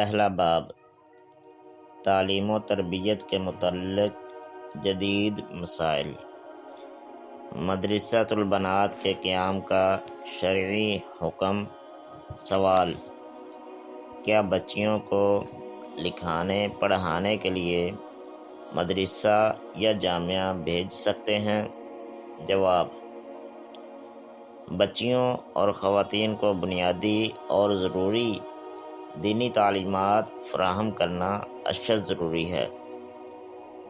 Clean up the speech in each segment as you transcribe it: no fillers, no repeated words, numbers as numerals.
پہلا باب تعلیم و تربیت کے متعلق جدید مسائل۔ مدرسۃ البنات کے قیام کا شرعی حکم۔ سوال: کیا بچیوں کو لکھانے پڑھانے کے لیے مدرسہ یا جامعہ بھیج سکتے ہیں؟ جواب: بچیوں اور خواتین کو بنیادی اور ضروری دینی تعلیمات فراہم کرنا اشد ضروری ہے،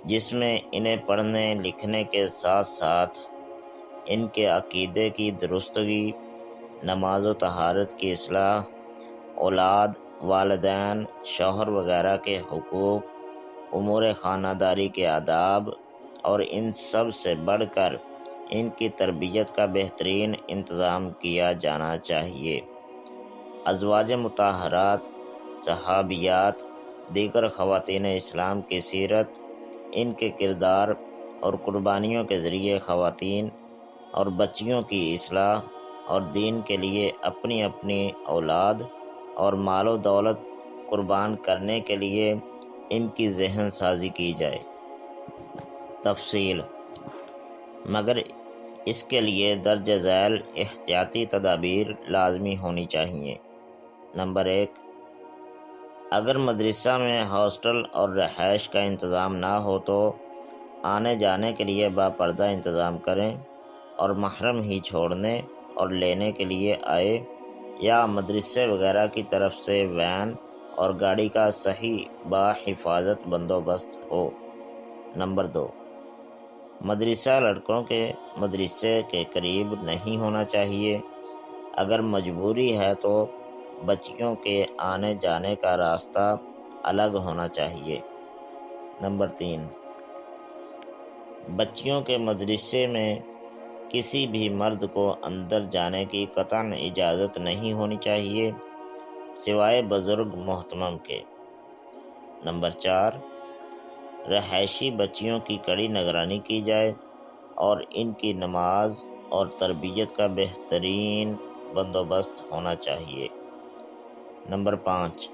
جس میں انہیں پڑھنے لکھنے کے ساتھ ساتھ ان کے عقیدے کی درستگی، نماز و طہارت کی اصلاح، اولاد، والدین، شوہر وغیرہ کے حقوق، امور خانہ داری کے آداب اور ان سب سے بڑھ کر ان کی تربیت کا بہترین انتظام کیا جانا چاہیے۔ ازواج مطہرات، صحابیات، دیگر خواتین اسلام کی سیرت، ان کے کردار اور قربانیوں کے ذریعے خواتین اور بچیوں کی اصلاح اور دین کے لیے اپنی اپنی اولاد اور مال و دولت قربان کرنے کے لیے ان کی ذہن سازی کی جائے۔ تفصیل: مگر اس کے لیے درج ذیل احتیاطی تدابیر لازمی ہونی چاہیے۔ نمبر 1، اگر مدرسہ میں ہاسٹل اور رہائش کا انتظام نہ ہو تو آنے جانے کے لیے باپردہ انتظام کریں اور محرم ہی چھوڑنے اور لینے کے لیے آئے، یا مدرسے وغیرہ کی طرف سے وین اور گاڑی کا صحیح باحفاظت بندوبست ہو۔ نمبر 2، مدرسہ لڑکوں کے مدرسے کے قریب نہیں ہونا چاہیے۔ اگر مجبوری ہے تو بچیوں کے آنے جانے کا راستہ الگ ہونا چاہیے۔ نمبر 3، بچیوں کے مدرسے میں کسی بھی مرد کو اندر جانے کی قطعاً اجازت نہیں ہونی چاہیے سوائے بزرگ محتمم کے۔ نمبر 4، رہائشی بچیوں کی کڑی نگرانی کی جائے اور ان کی نماز اور تربیت کا بہترین بندوبست ہونا چاہیے۔ نمبر 5،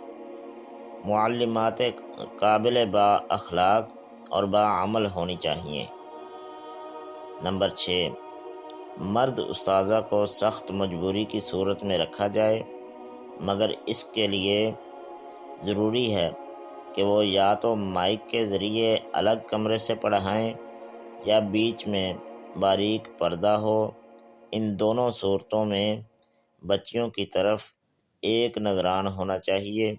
معلمات قابل با اخلاق اور باعمل ہونی چاہیے۔ نمبر 6، مرد استاذہ کو سخت مجبوری کی صورت میں رکھا جائے، مگر اس کے لیے ضروری ہے کہ وہ یا تو مائک کے ذریعے الگ کمرے سے پڑھائیں یا بیچ میں باریک پردہ ہو۔ ان دونوں صورتوں میں بچیوں کی طرف ایک نگران ہونا چاہیے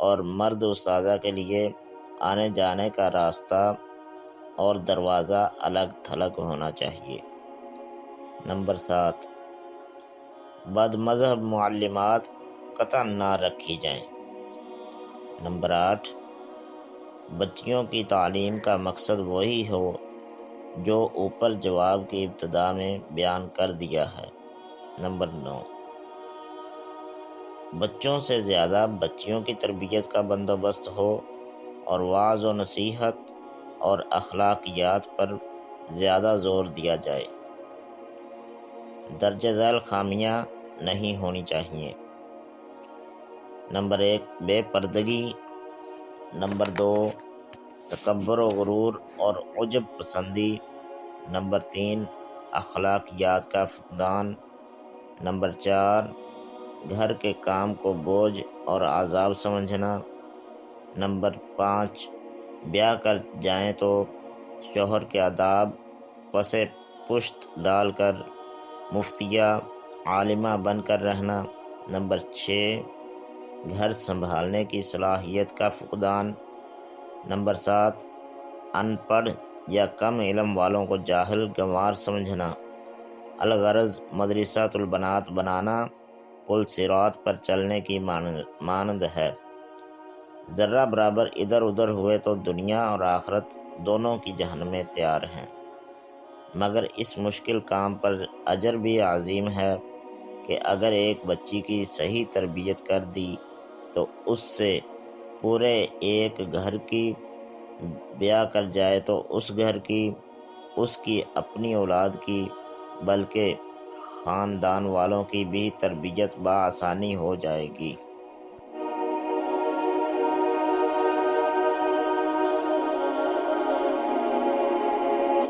اور مرد استاذہ کے لیے آنے جانے کا راستہ اور دروازہ الگ تھلگ ہونا چاہیے۔ نمبر 7، بد مذہب معلمات قطعاً نہ رکھی جائیں۔ نمبر 8، بچیوں کی تعلیم کا مقصد وہی ہو جو اوپر جواب کی ابتدا میں بیان کر دیا ہے۔ نمبر 9، بچوں سے زیادہ بچیوں کی تربیت کا بندوبست ہو اور وعظ و نصیحت اور اخلاقیات پر زیادہ زور دیا جائے۔ درج ذیل خامیاں نہیں ہونی چاہیے۔ نمبر 1، بے پردگی۔ نمبر 2، تکبر و غرور اور عجب پسندی۔ نمبر 3، اخلاقیات کا فقدان۔ نمبر 4، گھر کے کام کو بوجھ اور عذاب سمجھنا۔ نمبر 5، بیاہ کر جائیں تو شوہر کے آداب پس پشت ڈال کر مفتیہ عالمہ بن کر رہنا۔ نمبر 6، گھر سنبھالنے کی صلاحیت کا فقدان۔ نمبر 7، ان پڑھ یا کم علم والوں کو جاہل گنوار سمجھنا۔ الغرض مدرسۃ البنات بنانا پل صراط پر چلنے کی مانند ہے، ذرہ برابر ادھر ادھر ہوئے تو دنیا اور آخرت دونوں کی جہنمیں تیار ہیں۔ مگر اس مشکل کام پر اجر بھی عظیم ہے کہ اگر ایک بچی کی صحیح تربیت کر دی تو اس سے پورے ایک گھر کی، بیاہ کر جائے تو اس گھر کی، اس کی اپنی اولاد کی، بلکہ خاندان والوں کی بھی تربیت بآسانی ہو جائے گی۔